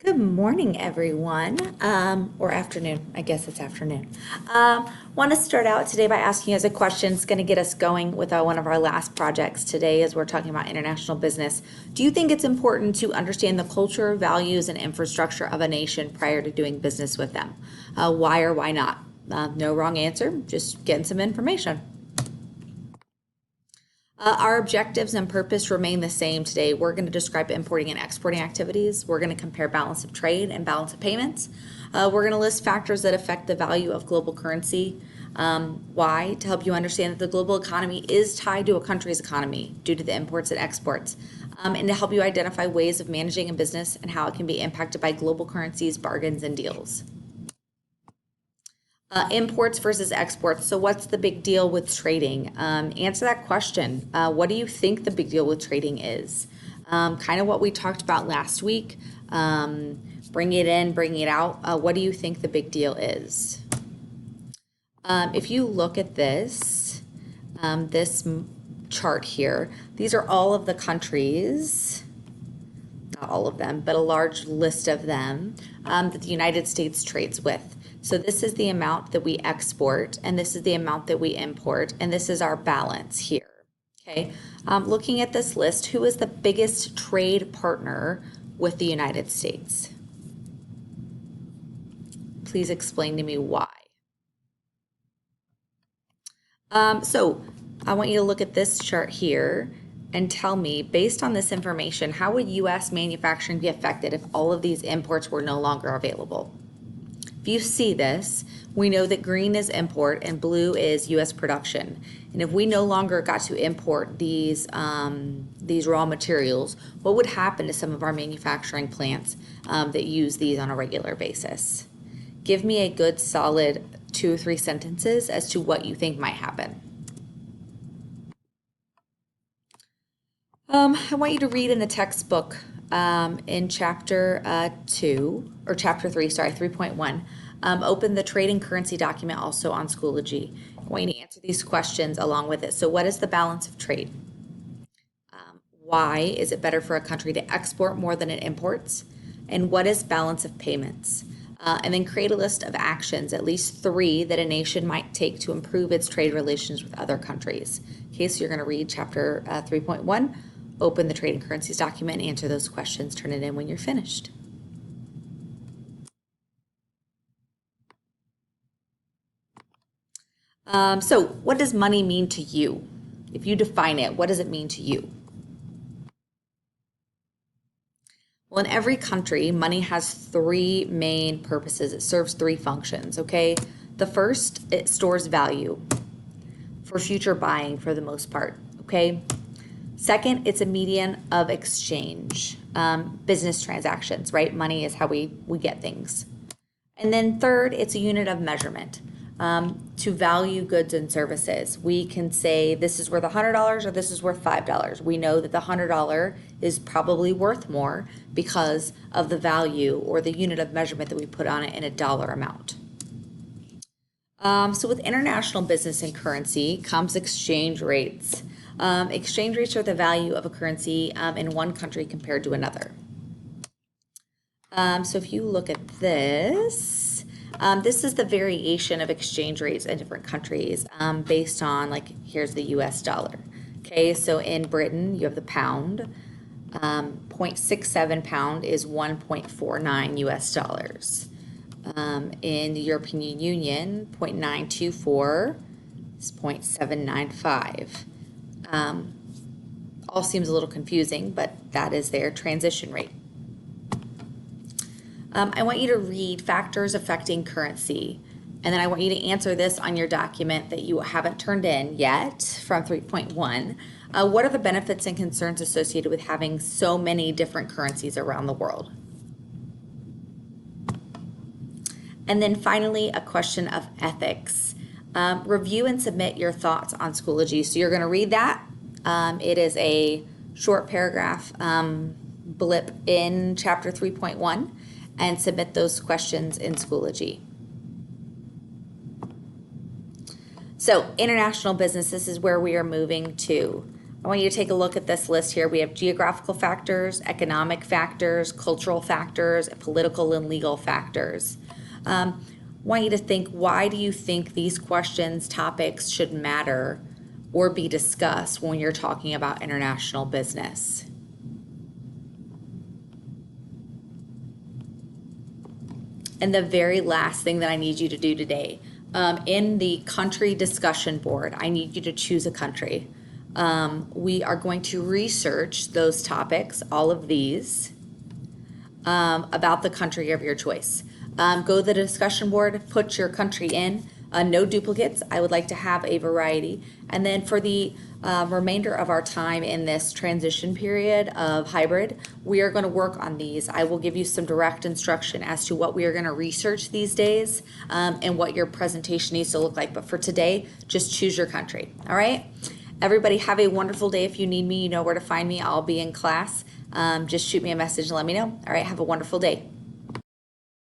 Good morning, everyone, or afternoon. I guess it's afternoon. Want to start out today by asking you as a question. It's going to get us going with one of our last projects today as we're talking about international business. Do you think it's important to understand the culture, values, and infrastructure of a nation prior to doing business with them? Why or why not? No wrong answer, just getting some information. Our objectives and purpose remain the same today. We're going to describe importing and exporting activities. We're going to compare balance of trade and balance of payments. We're going to list factors that affect the value of global currency. Why? To help you understand that the global economy is tied to a country's economy due to the imports and exports. And to help you identify ways of managing a business and how it can be impacted by global currencies, bargains, and deals. Imports versus exports. So, what's the big deal with trading? Answer that question. What do you think the big deal with trading is? Kind of what we talked about last week. Bring it in, bring it out. What do you think the big deal is? If you look at this chart here, these are all of the countries, not all of them, but a large list of them that the United States trades with. So this is the amount that we export, and this is the amount that we import, and this is our balance here. Okay, looking at this list, who is the biggest trade partner with the United States? Please explain to me why. So I want you to look at this chart here and tell me, based on this information, how would U.S. manufacturing be affected if all of these imports were no longer available? If you see this, we know that green is import and blue is U.S. production. And if we no longer got to import these raw materials, what would happen to some of our manufacturing plants that use these on a regular basis? Give me a good solid 2 or 3 sentences as to what you think might happen. I want you to read in the textbook in chapter 2, or chapter 3, sorry, 3.1. Open the trading currency document also on Schoology. I want you to answer these questions along with it. So what is the balance of trade? Why is it better for a country to export more than it imports? And what is balance of payments? And then create a list of actions, at least 3, that a nation might take to improve its trade relations with other countries. Okay, so you're going to read chapter 3.1, open the trading currencies document, answer those questions, turn it in when you're finished. So what does money mean to you? If you define it, what does it mean to you? Well, in every country, money has 3 main purposes. It serves 3 functions, okay? The first, it stores value for future buying for the most part, okay? Second, it's a medium of exchange, business transactions, right? Money is how we get things. And then third, it's a unit of measurement to value goods and services. We can say this is worth $100 or this is worth $5. We know that the $100 is probably worth more because of the value or the unit of measurement that we put on it in a dollar amount. So with international business and currency comes exchange rates. Exchange rates are the value of a currency in one country compared to another. So if you look at this, this is the variation of exchange rates in different countries based on, like, here's the US dollar. Okay, so in Britain, you have the pound. 0.67 pound is 1.49 US dollars. In the European Union, 0.924 is 0.795. All seems a little confusing, but that is their transition rate. I want you to read factors affecting currency, and then I want you to answer this on your document that you haven't turned in yet from 3.1. What are the benefits and concerns associated with having so many different currencies around the world? And then finally, a question of ethics. Review and submit your thoughts on Schoology. So you're going to read that. It is a short paragraph blip in chapter 3.1 and submit those questions in Schoology. So international business, this is where we are moving to. I want you to take a look at this list here. We have geographical factors, economic factors, cultural factors, political and legal factors. I want you to think, why do you think these questions, topics should matter or be discussed when you're talking about international business? And the very last thing that I need you to do today, in the country discussion board, I need you to choose a country. We are going to research those topics, all of these, about the country of your choice. Go to the discussion board, put your country in, no duplicates. I would like to have a variety. And then for the remainder of our time in this transition period of hybrid, we are going to work on these. I will give you some direct instruction as to what we are going to research these days, and what your presentation needs to look like. But for today, just choose your country. All right? Everybody have a wonderful day. If you need me, you know where to find me. I'll be in class. Just shoot me a message and let me know. All right, have a wonderful day.